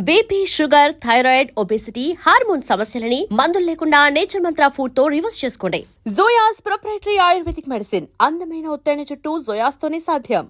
BP, sugar, thyroid, obesity, hormone సమస్యలని మందులు లేకుండా నేచర్ మంత్ర ఫుడ్ తో రివర్స్ చేసుకోండి. జోయాస్ ప్రొప్రైటరీ ఆయుర్వేదిక్ మెడిసిన్. అందమైన ఒత్తైన చుట్టూ జోయాస్ తోనే సాధ్యం.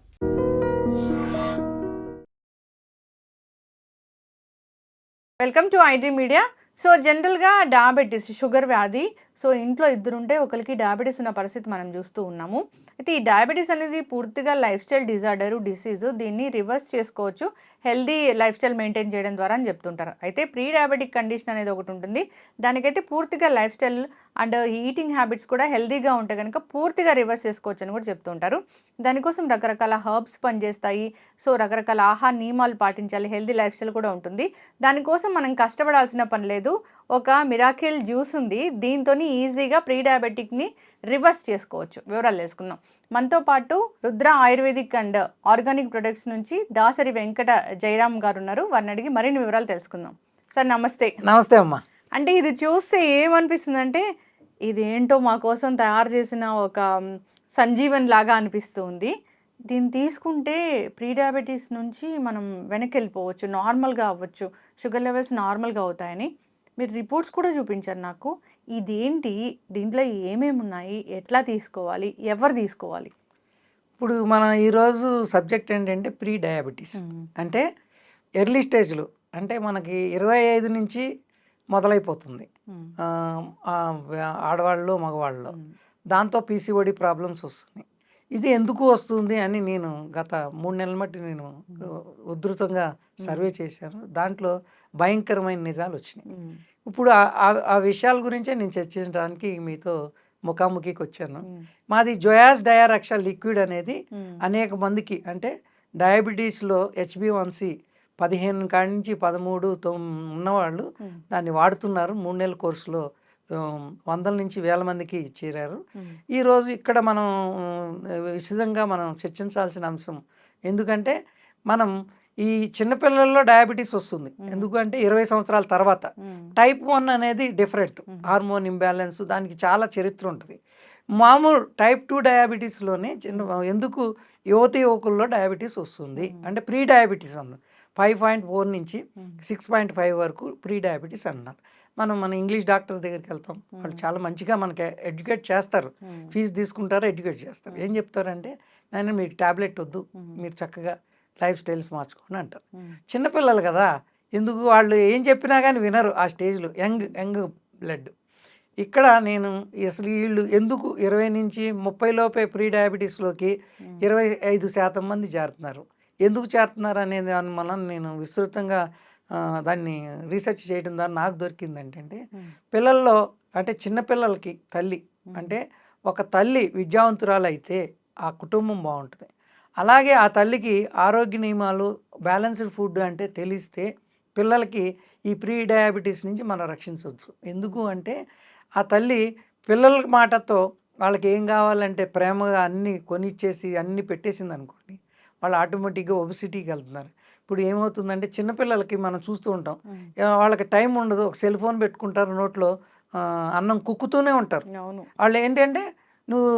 Welcome to IT media. So జనరల్గా డయాబెటీస్, షుగర్ వ్యాధి, సో ఇంట్లో ఇద్దరుంటే ఒకరికి డయాబెటీస్ ఉన్న పరిస్థితి మనం చూస్తూ ఉన్నాము. అయితే ఈ డయాబెటీస్ అనేది పూర్తిగా లైఫ్ స్టైల్ డిజార్డరు, డిసీజు. దీన్ని రివర్స్ చేసుకోవచ్చు హెల్దీ లైఫ్ స్టైల్ మెయింటైన్ చేయడం ద్వారా అని చెప్తుంటారు. అయితే ప్రీ డయాబెటిక్ కండిషన్ అనేది ఒకటి ఉంటుంది. దానికైతే పూర్తిగా life style and eating habits కూడా హెల్దీగా ఉంటే కనుక పూర్తిగా రివర్స్ చేసుకోవచ్చు అని కూడా చెప్తుంటారు. దానికోసం రకరకాల హర్బ్స్ పనిచేస్తాయి. సో రకరకాల ఆహార నియమాలు పాటించాలి, హెల్దీ లైఫ్ స్టైల్ కూడా ఉంటుంది. దానికోసం మనం కష్టపడాల్సిన పని లేదు. ఒక మిరాకిల్ జ్యూస్ ఉంది, దీంతో ఈజీగా ప్రీ డయాబెటిక్ని రివర్స్ చేసుకోవచ్చు. వివరాలు తెలుసుకుందాం. మనతో పాటు Rudra ayurvedic and organic products నుంచి దాసరి వెంకట జయరామ్ గారు ఉన్నారు. వారిని అడిగి మరిన్ని వివరాలు తెలుసుకుందాం. సార్ నమస్తే. నమస్తే అమ్మా. అంటే ఇది చూస్తే ఏమనిపిస్తుంది అంటే ఇదేంటో మా కోసం తయారు చేసిన ఒక సంజీవన్ లాగా అనిపిస్తుంది. దీన్ని తీసుకుంటే ప్రీ డయాబెటీస్ నుంచి మనం వెనక్కి వెళ్ళిపోవచ్చు, నార్మల్గా అవ్వచ్చు, షుగర్ లెవెల్స్ నార్మల్గా అవుతాయని మీరు రిపోర్ట్స్ కూడా చూపించారు నాకు. ఇదేంటి, దీంట్లో ఏమేమి ఉన్నాయి, ఎట్లా తీసుకోవాలి, ఎవరు తీసుకోవాలి? ఇప్పుడు మన ఈరోజు సబ్జెక్ట్ ఏంటంటే ప్రీ డయాబెటీస్. అంటే ఎర్లీ స్టేజ్లో, అంటే మనకి 25 నుంచి మొదలైపోతుంది ఆడవాళ్ళు మగవాళ్ళలో. దాంతో పీసీఓడి ప్రాబ్లమ్స్ వస్తున్నాయి. ఇది ఎందుకు వస్తుంది అని నేను గత 3 నెలల మట్టి నేను ఉధృతంగా సర్వే చేశాను. దాంట్లో భయంకరమైన నిజాలు వచ్చినాయి. ఇప్పుడు ఆ విషయాల గురించే నేను చర్చించడానికి మీతో ముఖాముఖికి వచ్చాను. మాది జోయాస్ డయారక్షా లిక్విడ్ అనేది అనేక మందికి, అంటే డయాబెటీస్లో HbA1c 15 కాడి నుంచి 13 ఉన్నవాళ్ళు దాన్ని వాడుతున్నారు. 3 నెలల కోర్సులో 100 నుంచి 1000 మందికి చేరారు. ఈరోజు ఇక్కడ మనం విశదంగా మనం చర్చించాల్సిన అంశం, ఎందుకంటే మనం ఈ చిన్నపిల్లల్లో డయాబెటీస్ వస్తుంది. ఎందుకంటే 20 సంవత్సరాల తర్వాత. టైప్ 1 అనేది డిఫరెంట్, హార్మోన్ ఇంబ్యాలెన్స్, దానికి చాలా చరిత్ర ఉంటుంది. మామూలు టైప్ 2 డయాబెటీస్లోనే ఎందుకు యువకుల్లో డయాబెటీస్ వస్తుంది అంటే ప్రీ డయాబెటీస్ అన్నారు. 5.4 నుంచి 6.5 వరకు ప్రీ డయాబెటీస్ అన్నారు. మన ఇంగ్లీష్ డాక్టర్ దగ్గరికి వెళ్తాం, వాళ్ళు చాలా మంచిగా మనకి ఎడ్యుకేట్ చేస్తారు, ఫీజు తీసుకుంటారు, ఎడ్యుకేట్ చేస్తారు. ఏం చెప్తారంటే, నేను మీకు ట్యాబ్లెట్ వద్దు, మీరు చక్కగా లైఫ్ స్టైల్స్ మార్చుకోండి అంటారు. చిన్నపిల్లలు కదా, ఎందుకు వాళ్ళు ఏం చెప్పినా కానీ వినరు ఆ స్టేజ్లో, యంగ్ బ్లడ్. ఇక్కడ నేను అసలు వీళ్ళు ఎందుకు 20 నుంచి 30 లోపే ప్రీ డయాబెటీస్లోకి 25% మంది చేరుతున్నారు, ఎందుకు చేరుతున్నారు అనేది దాని వలన నేను విస్తృతంగా దాన్ని రీసెర్చ్ చేయడం ద్వారా నాకు దొరికింది ఏంటంటే, పిల్లల్లో అంటే చిన్నపిల్లలకి తల్లి, అంటే ఒక తల్లి విద్యావంతురాలు అయితే ఆ కుటుంబం బాగుంటుంది. అలాగే ఆ తల్లికి ఆరోగ్య నియమాలు, బ్యాలెన్స్డ్ ఫుడ్ అంటే తెలిస్తే పిల్లలకి ఈ ప్రీ డయాబెటీస్ నుంచి మనం రక్షించవచ్చు. ఎందుకు అంటే ఆ తల్లి పిల్లల మాటతో వాళ్ళకి ఏం కావాలంటే ప్రేమగా అన్నీ కొనిచ్చేసి అన్నీ పెట్టేసింది అనుకోండి, వాళ్ళు ఆటోమేటిక్గా ఒబెసిటీకి వెళ్తున్నారు. ఇప్పుడు ఏమవుతుందంటే చిన్నపిల్లలకి మనం చూస్తూ ఉంటాం, వాళ్ళకి టైం ఉండదు, ఒక సెల్ ఫోన్ పెట్టుకుంటారు, నోట్లో అన్నం కుక్కుతూనే ఉంటారు. వాళ్ళు ఏంటంటే నువ్వు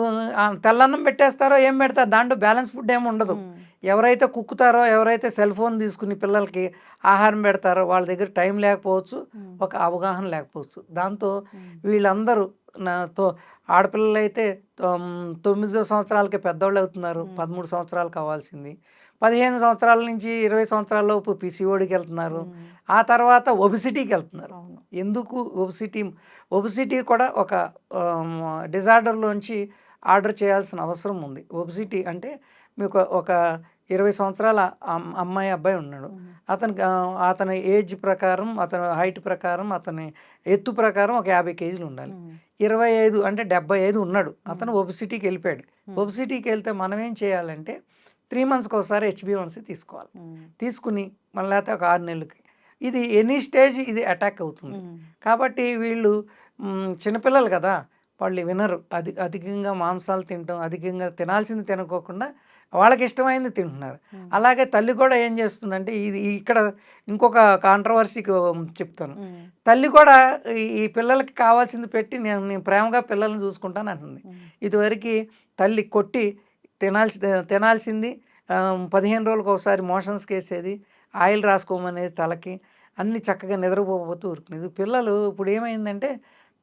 తెల్లన్నం పెట్టేస్తారో ఏం పెడతారో దాంట్లో బ్యాలెన్స్ ఫుడ్ ఏమి ఉండదు. ఎవరైతే కుక్కుతారో, ఎవరైతే సెల్ ఫోన్ తీసుకుని పిల్లలకి ఆహారం పెడతారో వాళ్ళ దగ్గర టైం లేకపోవచ్చు, ఒక అవగాహన లేకపోవచ్చు. దాంతో వీళ్ళందరూ నాతో ఆడపిల్లలు అయితే 9 సంవత్సరాలకి పెద్దవాళ్ళు అవుతున్నారు, 13 సంవత్సరాలు కావాల్సింది. 15 సంవత్సరాల నుంచి 20 సంవత్సరాల లోపు పీసీఓడికి వెళ్తున్నారు. ఆ తర్వాత ఒబెసిటీకి వెళ్తున్నారు. ఎందుకు ఒబెసిటీ కూడా ఒక డిజార్డర్లోంచి ఆర్డర్ చేయాల్సిన అవసరం ఉంది. ఒబెసిటీ అంటే మీకు ఒక 20 సంవత్సరాల అబ్బాయి ఉన్నాడు, అతని ఏజ్ ప్రకారం, అతని హైట్ ప్రకారం, అతని ఎత్తు ప్రకారం ఒక 50 కేజీలు ఉండాలి. 25 అంటే 75 ఉన్నాడు, అతను ఒబెసిటీకి వెళ్ళిపోయాడు. ఒబెసిటీకి వెళ్తే మనం ఏం చేయాలంటే 3 మంత్స్కి ఒకసారి HbA1c తీసుకోవాలి. తీసుకుని మళ్ళీ లేకపోతే ఒక 6 నెలలకి, ఇది ఎనీ స్టేజ్ ఇది అటాక్ అవుతుంది. కాబట్టి వీళ్ళు చిన్నపిల్లలు కదా, వాళ్ళు వినరు. అధికంగా మాంసాలు తినటం, అధికంగా తినాల్సింది తినకోకుండా వాళ్ళకి ఇష్టమైంది తింటున్నారు. అలాగే తల్లి కూడా ఏం చేస్తుందంటే, ఇది ఇక్కడ ఇంకొక కాంట్రవర్సీకి చెప్తాను, తల్లి కూడా ఈ పిల్లలకి కావాల్సింది పెట్టి నేను ప్రేమగా పిల్లల్ని చూసుకుంటాను అంటుంది. ఇదివరకు తల్లి కొట్టి తినాల్సింది 15 రోజులకు ఒకసారి మోషన్స్కి వేసేది, ఆయిల్ రాసుకోమనేది తలకి, అన్ని చక్కగా నిద్రపోతూ ఊరుకునేది. పిల్లలు ఇప్పుడు ఏమైందంటే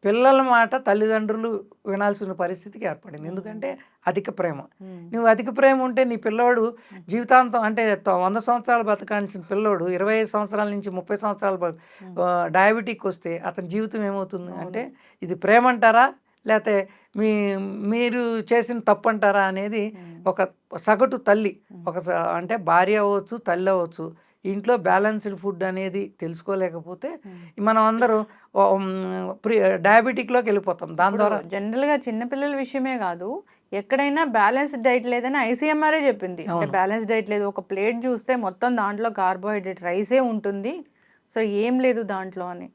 పిల్లల మాట తల్లిదండ్రులు వినాల్సిన పరిస్థితికి ఏర్పడింది. ఎందుకంటే అధిక ప్రేమ. నువ్వు అధిక ప్రేమ ఉంటే నీ పిల్లోడు జీవితాంతం అంటే 100 సంవత్సరాలు బతకాల్సిన పిల్లోడు 25 సంవత్సరాల నుంచి 30 సంవత్సరాలు డయాబెటిక్ వస్తే అతని జీవితం ఏమవుతుంది అంటే ఇది ప్రేమ అంటారా లేకపోతే మీరు చేసిన తప్పు అంటారా అనేది ఒక సగటు తల్లి అంటే భార్య అవ్వచ్చు, తల్లి అవ్వచ్చు, ఇంట్లో బ్యాలెన్స్డ్ ఫుడ్ అనేది తెలుసుకోలేకపోతే మనం అందరూ డయాబెటిక్లోకి వెళ్ళిపోతాం. దాని ద్వారా జనరల్గా చిన్నపిల్లల విషయమే కాదు, ఎక్కడైనా బ్యాలెన్స్డ్ డైట్ లేదని ఐసీఎంఆర్ఏ చెప్పింది. అంటే బ్యాలెన్స్డ్ డైట్ లేదు, ఒక ప్లేట్ చూస్తే మొత్తం దాంట్లో కార్బోహైడ్రేట్ రైసే ఉంటుంది, సో ఏం లేదు దాంట్లో అని,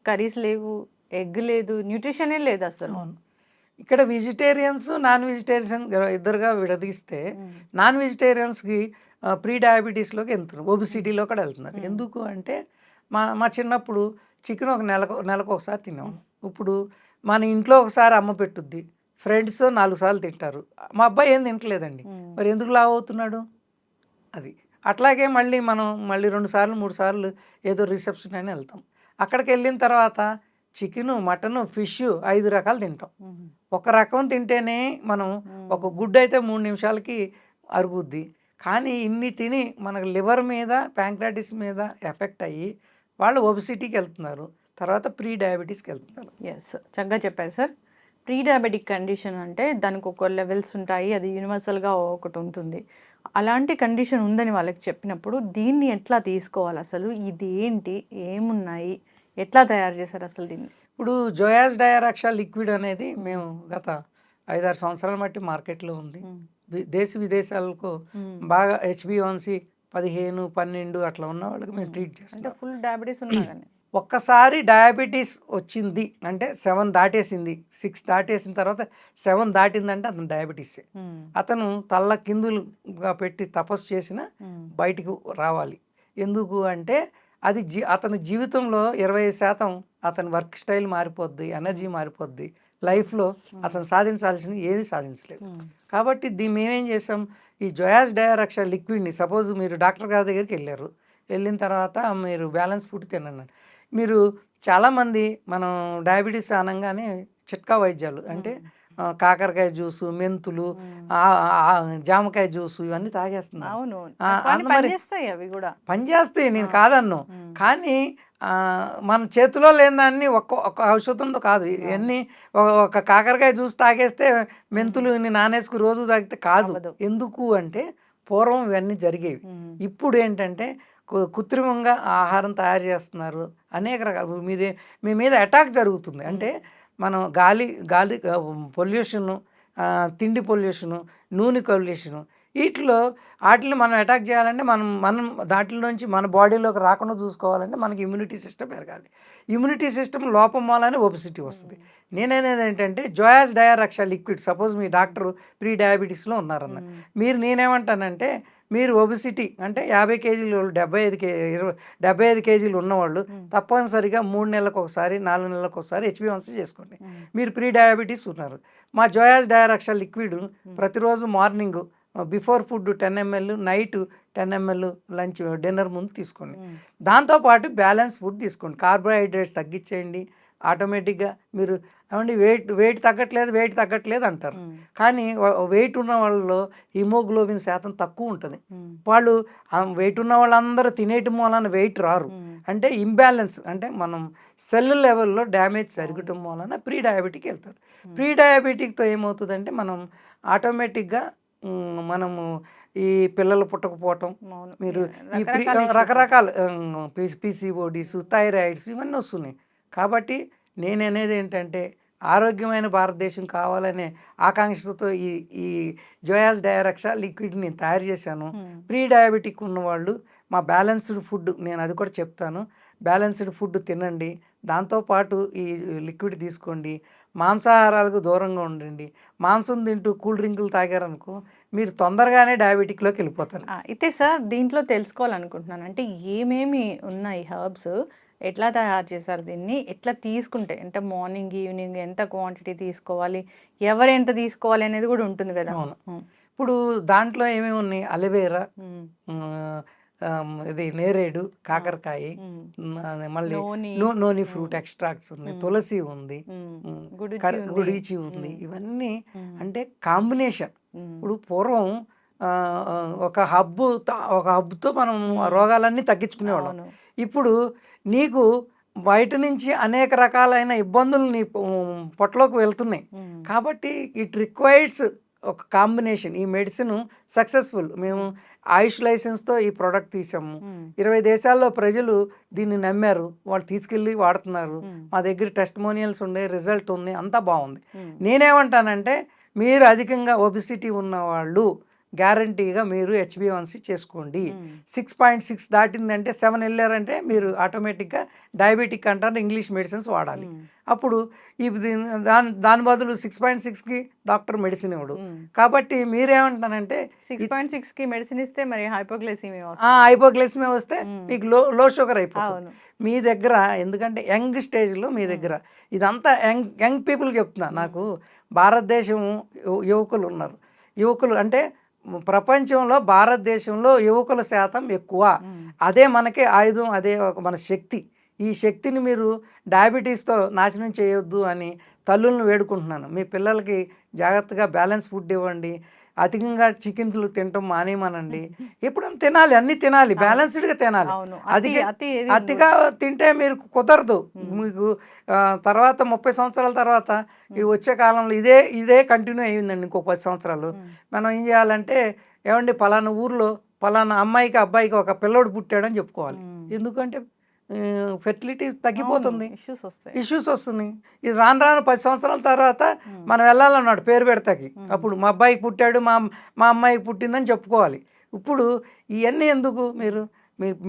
కర్రీస్ లేవు, ఎగ్ లేదు, న్యూట్రిషనే లేదు అసలు. ఇక్కడ వెజిటేరియన్స్ నాన్ వెజిటేరియన్ ఇద్దరుగా విడదీస్తే నాన్ వెజిటేరియన్స్కి ప్రీ డయాబెటీస్లోకి వెళ్తున్నారు, ఒబిసిటీలో కూడా వెళ్తున్నారు. ఎందుకు అంటే మా చిన్నప్పుడు చికెన్ ఒక నెలకు ఒకసారి తినేవాళ్ళం. ఇప్పుడు మన ఇంట్లో ఒకసారి అమ్మ పెట్టుద్ది, ఫ్రెండ్స్ 4 సార్లు తింటారు. మా అబ్బాయి ఏం తింటలేదండి, మరి ఎందుకు లావు అవుతున్నాడు? అది అట్లాగే మనం 2 సార్లు 3 సార్లు ఏదో రిసెప్షన్ అని వెళ్తాం. అక్కడికి వెళ్ళిన తర్వాత చికెను, మటను, ఫిష్ 5 రకాలు తింటాం. ఒక రకం తింటేనే మనం ఒక గుడ్డు అయితే 3 నిమిషాలకి అరుగుద్ది. కానీ ఇన్ని తిని మనకు లివర్ మీద, ప్యాంక్రాటిస్ మీద ఎఫెక్ట్ అయ్యి వాళ్ళు ఒబిసిటీకి వెళ్తున్నారు, తర్వాత ప్రీ డయాబెటీస్కి వెళ్తున్నారు. ఎస్, చక్కగా చెప్పారు సార్. ప్రీ డయాబెటిక్ కండిషన్ అంటే దానికి ఒక లెవెల్స్ ఉంటాయి, అది యూనివర్సల్గా ఒకటి ఉంటుంది. అలాంటి కండిషన్ ఉందని వాళ్ళకి చెప్పినప్పుడు దీన్ని ఎట్లా తీసుకోవాలి, అసలు ఇది ఏంటి, ఏమున్నాయి, ఎట్లా తయారు చేశారు అసలు దీన్ని? ఇప్పుడు జోయాస్ డయారాక్సా లిక్విడ్ అనేది మేము గత 5-6 సంవత్సరాల మట్టి మార్కెట్లో ఉంది. దేశ విదేశాలకు బాగా HbA1c 15, 12 అట్లా ఉన్న వాళ్ళకి మేము ట్రీట్ చేస్తాం. ఫుల్ డయాబెటీస్ ఉన్నా కానీ ఒక్కసారి డయాబెటీస్ వచ్చింది అంటే 7 దాటేసింది, 6 దాటేసిన తర్వాత 7 దాటిందంటే అతను డయాబెటీసే. అతను తల్ల కిందులుగా పెట్టి తపస్సు చేసిన బయటికి రావాలి. ఎందుకు అంటే అది అతని జీవితంలో 20% అతని వర్క్ స్టైల్ మారిపోద్ది, ఎనర్జీ మారిపోద్ది, లైఫ్లో అతను సాధించాల్సింది ఏది సాధించలేదు. కాబట్టి మేమేం చేసాం, ఈ జోయాస్ డయారాక్సా లిక్విడ్ని సపోజ్ మీరు డాక్టర్ గారి దగ్గరికి వెళ్ళిన తర్వాత మీరు బ్యాలెన్స్ ఫుడ్ తినండి. మీరు చాలామంది మనం డయాబెటీస్ అనగానే చిట్కా వైద్యాలు అంటే కాకరకాయ జ్యూసు, మెంతులు, జామకాయ జ్యూసు ఇవన్నీ తాగేస్తున్నారు. అవును, అవి కూడా పనిచేస్తాయి, నేను కాదన్ను. కానీ మన చేతిలో లేని దాన్ని ఒక్క ఔషధంతో కాదు, ఇవన్నీ ఒక కాకరకాయ జ్యూస్ తాగేస్తే మెంతులు నానేసుకు రోజు తాగితే కాదు. ఎందుకు అంటే పూర్వం ఇవన్నీ జరిగేవి. ఇప్పుడు ఏంటంటే కృత్రిమంగా ఆహారం తయారు చేస్తున్నారు, అనేక రకాల మీ మీద అటాక్ జరుగుతుంది. అంటే మనం గాలి పొల్యూషను, తిండి పొల్యూషను, నూనె పొల్యూషను, వాటిని మనం అటాక్ చేయాలంటే మనం దాంట్లో నుంచి మన బాడీలోకి రాకుండా చూసుకోవాలంటే మనకి ఇమ్యూనిటీ సిస్టమ్ పెరగాలి. ఇమ్యూనిటీ సిస్టమ్ లోపం వల్లనే ఒబిసిటీ వస్తుంది. నేననేది ఏంటంటే జోయాస్ డయారాక్సా లిక్విడ్, సపోజ్ మీ డాక్టర్ ప్రీ డయాబెటీస్లో ఉన్నారన్న, నేనేమంటానంటే మీరు ఒబిసిటీ అంటే 50 కేజీలు 75 కేజీలు ఉన్నవాళ్ళు తప్పనిసరిగా 3 నెలలకు ఒకసారి 4 నెలలకు ఒకసారి HbA1c చేసుకోండి. మీరు ప్రీ డయాబెటీస్ ఉన్నారు, మా జోయాస్ డయారాక్సా లిక్విడ్ ప్రతిరోజు morning before food 10 ml, night 10 ml, lunch dinner ముందు తీసుకోండి. దాంతోపాటు బ్యాలెన్స్ ఫుడ్ తీసుకోండి, కార్బోహైడ్రేట్స్ తగ్గించేయండి. ఆటోమేటిక్గా మీరు ఏమండి వెయిట్ తగ్గట్లేదు అంటారు, కానీ వెయిట్ ఉన్న వాళ్ళలో హిమోగ్లోబిన్ శాతం తక్కువ ఉంటుంది. వాళ్ళు వెయిట్ ఉన్న వాళ్ళందరూ తినేయటం వలన వెయిట్ రారు, అంటే ఇంబ్యాలెన్స్, అంటే మనం సెల్ లెవెల్లో డ్యామేజ్ జరగటం వలన ప్రీ డయాబెటిక్ వెళ్తారు. ప్రీ డయాబెటిక్తో ఏమవుతుందంటే మనం ఆటోమేటిక్గా మనము ఈ పిల్లలు పుట్టకపోవటం, మీరు ఈ రకరకాల PCODs, థైరాయిడ్స్ ఇవన్నీ వస్తున్నాయి. కాబట్టి నేననేది ఏంటంటే ఆరోగ్యమైన భారతదేశం కావాలనే ఆకాంక్షతో ఈ జోయాస్ డయారాక్సా లిక్విడ్ని తయారు చేశాను. ప్రీ డయాబెటిక్ ఉన్నవాళ్ళు మా బ్యాలెన్స్డ్ ఫుడ్, నేను అది కూడా చెప్తాను, బ్యాలెన్స్డ్ ఫుడ్ తినండి, దాంతోపాటు ఈ లిక్విడ్ తీసుకోండి, మాంసాహారాలకు దూరంగా ఉండండి. మాంసం తింటూ కూల్ డ్రింకులు తాగారనుకో మీరు తొందరగానే డయాబెటిక్లోకి వెళ్ళిపోతారు. అయితే సార్ దీంట్లో తెలుసుకోవాలనుకుంటున్నాను, అంటే ఏమేమి ఉన్నాయి హర్బ్స్, ఎట్లా తయారు చేశారు దీన్ని, ఎట్లా తీసుకుంటే, అంటే మార్నింగ్ ఈవినింగ్ ఎంత క్వాంటిటీ తీసుకోవాలి, ఎవరు ఎంత తీసుకోవాలి అనేది కూడా ఉంటుంది కదా. ఇప్పుడు దాంట్లో ఏమేమి ఉన్నాయి, అలోవేరా, ఇది నేరేడు, కాకరకాయ, అది మళ్ళీ నోని ఫ్రూట్ ఎక్స్ట్రాక్ట్స్ ఉన్నాయి, తులసి ఉంది, గుడిచి ఉంది. ఇవన్నీ అంటే కాంబినేషన్. ఇప్పుడు పూర్వం ఒక హబ్తో మనం రోగాలన్నీ తగ్గించుకునేవాళ్ళం. ఇప్పుడు నీకు బయట నుంచి అనేక రకాలైన ఇబ్బందులు నీ పొట్టలోకి వెళ్తున్నాయి. కాబట్టి ఇట్ రిక్వైర్స్ ఒక కాంబినేషన్. ఈ మెడిసిన్ సక్సెస్ఫుల్. మేము ఆయుష్ లైసెన్స్తో ఈ ప్రోడక్ట్ తీసాము. 20 దేశాల్లో ప్రజలు దీన్ని నమ్మారు, వాళ్ళు తీసుకెళ్ళి వాడుతున్నారు. మా దగ్గర టెస్టిమోనియల్స్ ఉన్నాయి, రిజల్ట్ ఉంది, అంతా బాగుంది. నేనేమంటానంటే మీరు అధికంగా ఒబిసిటీ ఉన్నవాళ్ళు గ్యారంటీగా మీరు HbA1c చేసుకోండి. 6.6 దాటిందంటే 7 వెళ్ళారంటే మీరు ఆటోమేటిక్గా డయాబెటిక్ అంటారు, ఇంగ్లీష్ మెడిసిన్స్ వాడాలి. అప్పుడు ఈ దాని బదులు 6.6కి డాక్టర్ మెడిసిన్ ఇవ్వడు. కాబట్టి మీరేమంటానంటే 6.6కి మెడిసిన్ ఇస్తే మరి హైపోగ్లైసిమియా వస్తే మీకు లో షుగర్ అయిపోతుంది మీ దగ్గర. ఎందుకంటే యంగ్ స్టేజ్లో మీ దగ్గర ఇదంతా యంగ్ పీపుల్ చెప్తున్నా. నాకు భారతదేశం యువకులు అంటే ప్రపంచంలో భారతదేశంలో యువకుల శాతం ఎక్కువ. అదే మనకి ఆయుధం, అదే మన శక్తి. ఈ శక్తిని మీరు డయాబెటీస్తో నాశనం చేయొద్దు అని తల్లులను వేడుకుంటున్నాను. మీ పిల్లలకి జాగ్రత్తగా బ్యాలెన్స్ ఫుడ్ ఇవ్వండి. అధికంగా చికెన్లు తినటం మానేమనండి. ఎప్పుడైనా తినాలి, అన్నీ తినాలి, బ్యాలెన్స్డ్గా తినాలి. అతిగా తింటే మీరు కుదరదు. మీకు తర్వాత 30 సంవత్సరాల తర్వాత ఈ వచ్చే కాలంలో ఇదే కంటిన్యూ అయ్యిందండి. ఇంకో 10 సంవత్సరాలు మనం ఏం చేయాలంటే, ఏమండి పలానా ఊర్లో పలానా అమ్మాయికి అబ్బాయికి ఒక పిల్లోడు పుట్టాడని చెప్పుకోవాలి. ఎందుకంటే ఫెర్టిలిటీ తగ్గిపోతుంది, ఇష్యూస్ వస్తున్నాయి. ఇది రాను 10 సంవత్సరాల తర్వాత మనం వెళ్ళాలన్నాడు పేరు పెడతాకి. అప్పుడు మా అబ్బాయికి పుట్టాడు, మా అమ్మాయికి పుట్టిందని చెప్పుకోవాలి. ఇప్పుడు ఇవన్నీ ఎందుకు?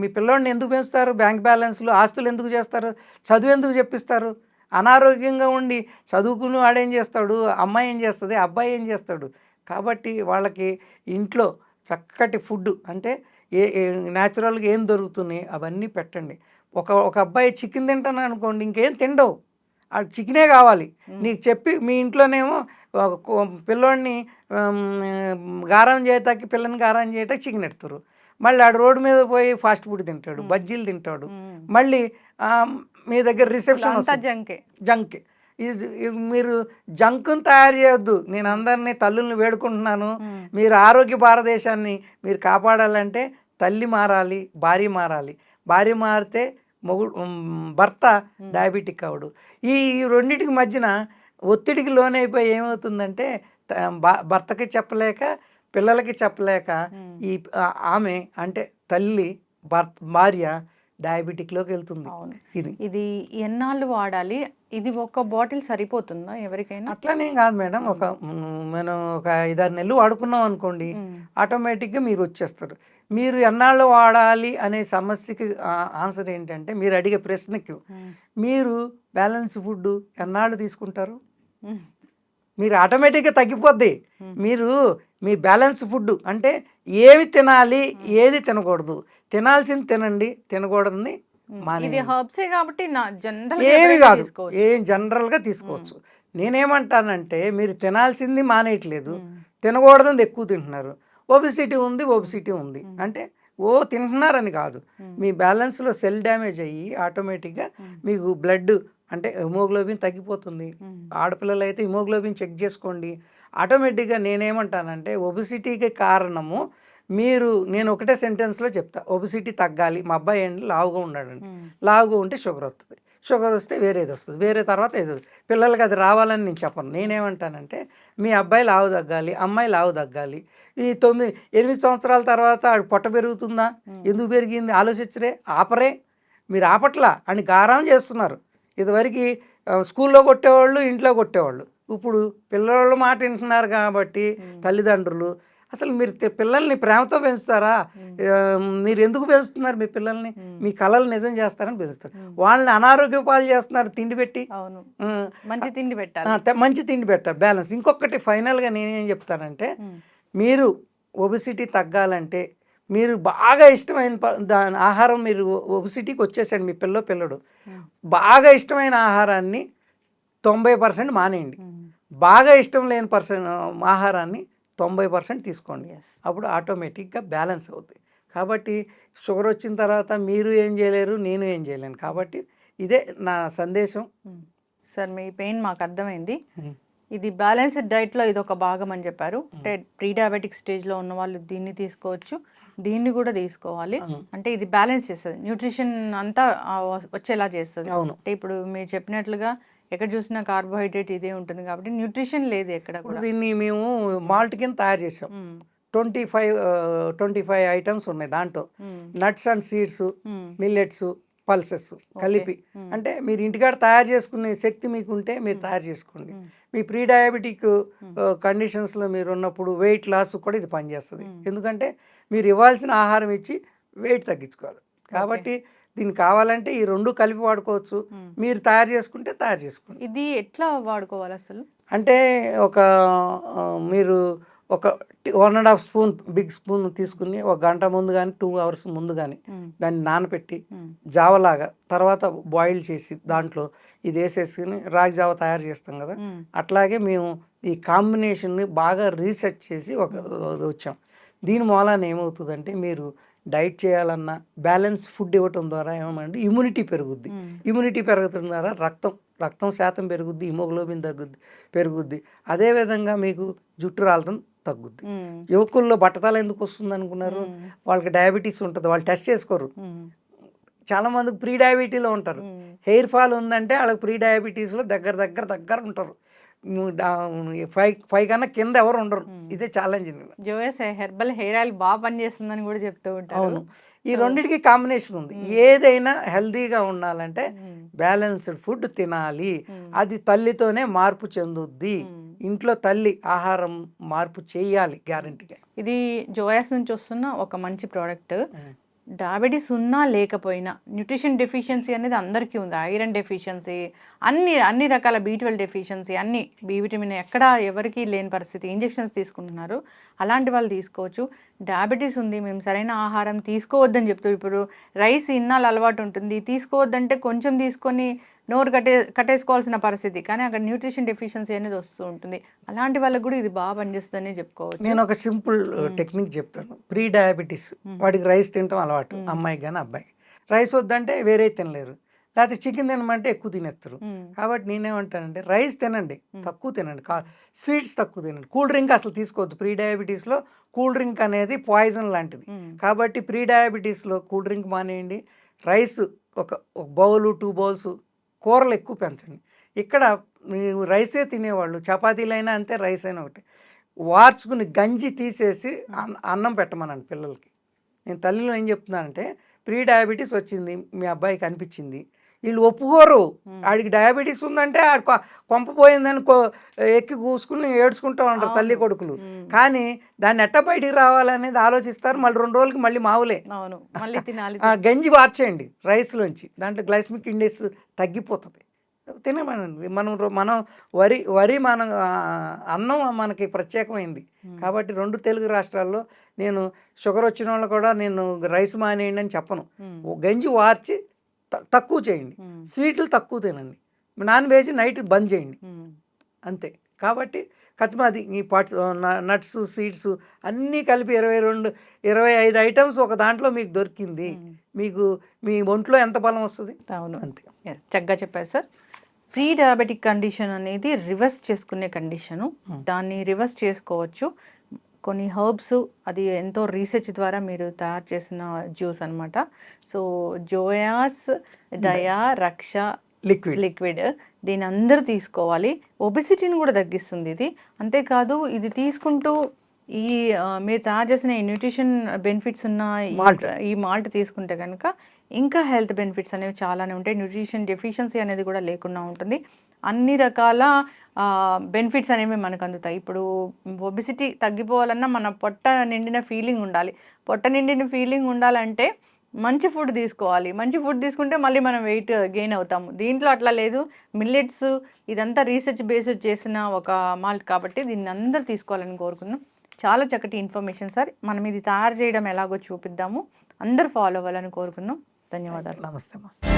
మీ పిల్లోడిని ఎందుకు పెంచుతారు? బ్యాంక్ బ్యాలెన్స్లు, ఆస్తులు ఎందుకు చేస్తారు? చదువు ఎందుకు చెప్పిస్తారు? అనారోగ్యంగా ఉండి చదువుకుని వాడేం చేస్తాడు? అమ్మాయి ఏం చేస్తుంది? అబ్బాయి ఏం చేస్తాడు? కాబట్టి వాళ్ళకి ఇంట్లో చక్కటి ఫుడ్ అంటే న్యాచురల్గా ఏం దొరుకుతున్నాయి అవన్నీ పెట్టండి. ఒక అబ్బాయి చికెన్ తింటాను అనుకోండి, ఇంకేం తిండవు, ఆ చికెనే కావాలి. నీకు చెప్పి మీ ఇంట్లోనేమో పిల్లోడిని గారం చేయటానికి, పిల్లని గారం చేయటానికి చికెన్ ఎడతారు. మళ్ళీ ఆడు రోడ్డు మీద పోయి ఫాస్ట్ ఫుడ్ తింటాడు, బజ్జీలు తింటాడు. మళ్ళీ మీ దగ్గర రిసెప్షన్ జంక్. మీరు జంకును తయారు చేయొద్దు. నేను అందరినీ తల్లుల్ని వేడుకుంటున్నాను, మీరు ఆరోగ్య భారతదేశాన్ని మీరు కాపాడాలంటే తల్లి మారాలి, భార్య మారాలి. భార్య మారితే భర్త డయాబెటిక్ అవడు. ఈ రెండింటికి మధ్యన ఒత్తిడికి లోనైపోయి ఏమవుతుందంటే భర్తకి చెప్పలేక, పిల్లలకి చెప్పలేక ఈ ఆమె అంటే తల్లి భార్య డయాబెటిక్లోకి వెళ్తుంది. ఇది ఎన్నాళ్ళు వాడాలి? ఇది ఒక బాటిల్ సరిపోతుందా ఎవరికైనా? అట్లనే కాదు మేడం. మనం ఒక 5-6 నెలలు వాడుకున్నాం అనుకోండి, ఆటోమేటిక్గా మీరు వచ్చేస్తారు. మీరు ఎన్నాళ్ళు వాడాలి అనే సమస్యకి ఆన్సర్ ఏంటంటే, మీరు అడిగే ప్రశ్నకి మీరు బ్యాలెన్స్ ఫుడ్ ఎన్నాళ్ళు తీసుకుంటారు? మీరు ఆటోమేటిక్గా తగ్గిపోద్ది. మీరు మీ బ్యాలెన్స్ ఫుడ్ అంటే ఏమి తినాలి, ఏది తినకూడదు, తినాల్సింది తినండి, తినకూడదని ఏమి కాదు, ఏం జనరల్గా తీసుకోవచ్చు. నేనేమంటానంటే, మీరు తినాల్సింది మానేయట్లేదు, తినకూడదని ఎక్కువ తింటున్నారు. ఒబిసిటీ ఉంది అంటే తింటున్నారని కాదు, మీ బ్యాలెన్స్లో సెల్ డ్యామేజ్ అయ్యి ఆటోమేటిక్గా మీకు బ్లడ్ అంటే హిమోగ్లోబిన్ తగ్గిపోతుంది. ఆడపిల్లలు అయితే హిమోగ్లోబిన్ చెక్ చేసుకోండి. ఆటోమేటిక్గా నేనేమంటానంటే, ఒబిసిటీకి కారణము నేను ఒకటే సెంటెన్స్లో చెప్తా, ఒబిసిటీ తగ్గాలి. మా అబ్బాయి ఏంటి లావుగా ఉన్నాడండి, లావుగా ఉంటే షుగర్ వస్తుంది, షుగర్ వస్తే వేరేది వస్తుంది, వేరే తర్వాత ఏదో పిల్లలకి అది రావాలని నేను చెప్పను. నేనేమంటానంటే, మీ అబ్బాయి లావు తగ్గాలి, అమ్మాయి లావు తగ్గాలి. ఈ 9-8 సంవత్సరాల తర్వాత పొట్ట పెరుగుతుందా, ఎందుకు పెరిగింది ఆలోచించరే, ఆపరే. మీరు ఆపట్లా అని గారం చేస్తున్నారు. ఇదివరకు స్కూల్లో కొట్టేవాళ్ళు, ఇంట్లో కొట్టేవాళ్ళు. ఇప్పుడు పిల్లల మాట వింటున్నారు కాబట్టి తల్లిదండ్రులు అసలు మీరు పిల్లల్ని ప్రేమతో పెంచుతారా? మీరు ఎందుకు పెంచుతున్నారు మీ పిల్లల్ని? మీ కళలు నిజం చేస్తారని పెంచుతారు. వాళ్ళని అనారోగ్య పాలు చేస్తున్నారు తిండి పెట్టి. మంచి తిండి పెట్టాలి, బ్యాలెన్స్. ఇంకొకటి ఫైనల్గా నేనేం చెప్తానంటే, మీరు ఒబిసిటీ తగ్గాలంటే మీరు బాగా ఇష్టమైన ఆహారం, మీరు ఒబిసిటీకి వచ్చేసండి మీ పిల్లడు బాగా ఇష్టమైన ఆహారాన్ని 90% మానేయండి, బాగా ఇష్టం లేని ఆహారాన్ని 90% తీసుకోండి. అప్పుడు ఆటోమేటిక్గా బ్యాలెన్స్ అవుతుంది. కాబట్టి షుగర్ వచ్చిన తర్వాత మీరు ఏం చేయలేరు, నేను ఏం చేయలేను. కాబట్టి ఇదే నా సందేశం. సార్ మీ పెయిన్ మాకు అర్థమైంది. ఇది బ్యాలెన్స్డ్ డైట్లో ఇది ఒక భాగం అని చెప్పారు. అంటే ప్రీ డయాబెటిక్ స్టేజ్లో ఉన్న వాళ్ళు దీన్ని తీసుకోవచ్చు, దీన్ని కూడా తీసుకోవాలి. అంటే ఇది బ్యాలెన్స్ చేస్తుంది, న్యూట్రిషన్ అంతా వచ్చేలా చేస్తుంది. అంటే ఇప్పుడు మీరు చెప్పినట్లుగా ఎక్కడ చూసినా కార్బోహైడ్రేట్ ఇదే ఉంటుంది కాబట్టి న్యూట్రిషన్ లేదు ఎక్కడ కూడా. దీన్ని మేము మాల్ట్ కింద తయారు చేసాం. 25 ఐటమ్స్ ఉన్నాయి దాంట్లో. Nuts and seeds, millets, pulses కలిపి. అంటే మీరు ఇంటికాడ తయారు చేసుకునే శక్తి మీకు ఉంటే మీరు తయారు చేసుకోండి. మీ ప్రీ డయాబెటిక్ కండిషన్స్లో మీరు ఉన్నప్పుడు వెయిట్ లాస్ కూడా ఇది పనిచేస్తుంది. ఎందుకంటే మీరు ఇవ్వాల్సిన ఆహారం ఇచ్చి వెయిట్ తగ్గించుకోవాలి. కాబట్టి దీనికి కావాలంటే ఈ రెండు కలిపి వాడుకోవచ్చు. మీరు తయారు చేసుకుంటే తయారు చేసుకోండి. ఇది ఎట్లా వాడుకోవాలి అసలు? అంటే మీరు ఒక 1.5 స్పూన్ బిగ్ స్పూన్ తీసుకుని ఒక గంట ముందు కానీ 2 అవర్స్ ముందు కానీ దాన్ని నానబెట్టి జావలాగా తర్వాత బాయిల్ చేసి దాంట్లో ఇది వేసేసుకుని రాగి జావ తయారు చేస్తాం కదా, అట్లాగే మేము ఈ కాంబినేషన్ని బాగా రీసెర్చ్ చేసి వచ్చాం. దీని మూలాన ఏమవుతుందంటే మీరు డైట్ చేయాలన్నా బ్యాలెన్స్ ఫుడ్ ఇవ్వటం ద్వారా ఏమంటే ఇమ్యూనిటీ పెరుగుద్ది. ఇమ్యూనిటీ పెరగటం ద్వారా రక్తం శాతం పెరుగుద్ది, హిమోగ్లోబిన్ పెరుగుద్ది. అదేవిధంగా మీకు జుట్టు రాలటం తగ్గుద్ది. యువకుల్లో బట్టతల ఎందుకు వస్తుంది అనుకున్నారు? వాళ్ళకి డయాబెటీస్ ఉంటుంది, వాళ్ళు టెస్ట్ చేసుకోరు. చాలా మందికి ప్రీ డయాబెటీలో ఉంటారు. హెయిర్ ఫాల్ ఉందంటే వాళ్ళకి ప్రీ డయాబెటీస్లో దగ్గర ఉంటారు. 5 కన్నా కింద ఎవరు ఉండరు. ఇదే ఛాలెంజ్. జోయస్ హెర్బల్ హెయిర్ ఆయిల్ బాగా పనిచేస్తుందని కూడా చెప్తూ ఉంటారు. అవును, ఈ రెండింటికి కాంబినేషన్ ఉంది. ఏదైనా హెల్దీగా ఉండాలంటే బ్యాలెన్స్డ్ ఫుడ్ తినాలి. అది తల్లితోనే మార్పు చెందుద్ది. ఇంట్లో తల్లి ఆహారం మార్పు చేయాలి గ్యారంటీగా. ఇది జోయాస్ నుంచి వస్తున్న ఒక మంచి ప్రోడక్ట్. డయాబెటీస్ ఉన్నా లేకపోయినా న్యూట్రిషన్ డెఫిషియన్సీ అనేది అందరికీ ఉంది. ఐరన్ డెఫిషియన్సీ, అన్ని రకాల B12 డెఫిషియన్సీ, అన్ని బి విటమిన్ ఎక్కడ ఎవరికి లేని పరిస్థితి, ఇంజెక్షన్స్ తీసుకుంటున్నారు, అలాంటి వాళ్ళు తీసుకోవచ్చు. డయాబెటీస్ ఉంది, మేము సరైన ఆహారం తీసుకోవద్దని చెప్తూ, ఇప్పుడు రైస్ ఇన్నాళ్ళు అలవాటు ఉంటుంది, తీసుకోవద్దంటే కొంచెం తీసుకొని నోరు కట్టేసుకోవాల్సిన పరిస్థితి, కానీ అక్కడ న్యూట్రిషన్ డెఫిషియన్సీ అనేది వస్తూ ఉంటుంది. అలాంటి వాళ్ళకి కూడా ఇది బాగా పనిచేస్తుందని చెప్పుకోవచ్చు. నేను ఒక సింపుల్ టెక్నిక్ చెప్తాను. ప్రీ డయాబెటీస్ వాడికి రైస్ తినటం అలవాటు, అమ్మాయికి కానీ అబ్బాయి. రైస్ వద్దంటే వేరే తినలేరు, లేకపోతే చికెన్ తినమంటే ఎక్కువ తినేస్తారు. కాబట్టి నేనేమంటానంటే రైస్ తినండి, తక్కువ తినండి, స్వీట్స్ తక్కువ తినండి, కూల్ డ్రింక్ అసలు తీసుకోవద్దు. ప్రీ డయాబెటీస్లో కూల్ డ్రింక్ అనేది పాయిజన్ లాంటిది. కాబట్టి ప్రీ డయాబెటీస్లో కూల్ డ్రింక్ మానేయండి. రైస్ ఒక బౌలు 2 బౌల్స్, కూరలు ఎక్కువ పెంచండి. ఇక్కడ రైసే తినేవాళ్ళు చపాతీలైనా అంతే, రైస్ అయినా ఒకటి వార్చుకుని గంజి తీసేసి అన్నం పెట్టమనండి పిల్లలకి. నేను తల్లిలో ఏం చెప్తున్నానంటే ప్రీ డయాబెటీస్ వచ్చింది మీ అబ్బాయికి అనిపించింది, వీళ్ళు ఒప్పుకోరు. ఆడికి డయాబెటీస్ ఉందంటే ఆడు కొంప పోయిందని ఎక్కి కూసుకుని ఏడ్చుకుంటూ ఉంటారు తల్లి కొడుకులు. కానీ దాన్ని ఎట్ట బయటికి రావాలనేది ఆలోచిస్తారు. మళ్ళీ 2 రోజులకి మళ్ళీ మావులే. గంజి వార్చేయండి రైస్లోంచి, దాంట్లో గ్లైసమిక్ ఇండెక్స్ తగ్గిపోతుంది. తినమనండి. మనం వరి మన అన్నం మనకి ప్రత్యేకమైంది. కాబట్టి 2 తెలుగు రాష్ట్రాల్లో నేను షుగర్ వచ్చిన వాళ్ళు కూడా నేను రైస్ మానేయండి అని చెప్పను. గంజి వార్చి తక్కువ చేయండి, స్వీట్లు తక్కువ తినండి, నాన్ వెజ్ నైట్ బంద్ చేయండి, అంతే. కాబట్టి కత్తిమాది ఈ పార్ట్స్ నట్స్ సీడ్స్ అన్నీ కలిపి 25 ఐటమ్స్ ఒక దాంట్లో మీకు దొరికింది. మీకు మీ ఒంట్లో ఎంత బలం వస్తుంది? అవును, అంతే. చక్కగా చెప్పారు సార్. ప్రీ డయాబెటిక్ కండిషన్ అనేది రివర్స్ చేసుకునే కండిషను. దాన్ని రివర్స్ చేసుకోవచ్చు. కొన్ని హర్బ్స్, అది ఎంతో రీసెర్చ్ ద్వారా మీరు తయారు చేసిన జ్యూస్ అనమాట. సో జోయాస్ దయా రక్ష లిక్విడ్ దీని అందరూ తీసుకోవాలి. ఒబెసిటీని కూడా తగ్గిస్తుంది ఇది. అంతేకాదు ఇది తీసుకుంటూ మీరు తయారు చేసిన ఈ న్యూట్రిషన్ బెనిఫిట్స్ ఉన్న ఈ మాల్ట్ తీసుకుంటే కనుక ఇంకా హెల్త్ బెనిఫిట్స్ అనేవి చాలానే ఉంటాయి. న్యూట్రిషన్ డెఫిషియన్సీ అనేది కూడా లేకుండా ఉంటుంది. అన్ని రకాల బెనిఫిట్స్ అనేవి మనకు అందుతాయి. ఇప్పుడు ఒబెసిటీ తగ్గిపోవాలన్నా మన పొట్ట నిండిన ఫీలింగ్ ఉండాలి. పొట్ట నిండిన ఫీలింగ్ ఉండాలంటే మంచి ఫుడ్ తీసుకోవాలి. మంచి ఫుడ్ తీసుకుంటే మళ్ళీ మనం వెయిట్ గెయిన్ అవుతాము. దీంట్లో అట్లా లేదు. మిల్లెట్స్ ఇదంతా రీసెర్చ్ బేస్డ్ చేసిన ఒక మాల్ట్ కాబట్టి దీన్ని అందరూ తీసుకోవాలని కోరుకున్నాం. చాలా చక్కటి ఇన్ఫర్మేషన్ సార్. మనం ఇది తయారు చేయడం ఎలాగో చూపిద్దాము, అందరూ ఫాలో అవ్వాలని కోరుకున్నాం. ధన్యవాదాలు. నమస్తే.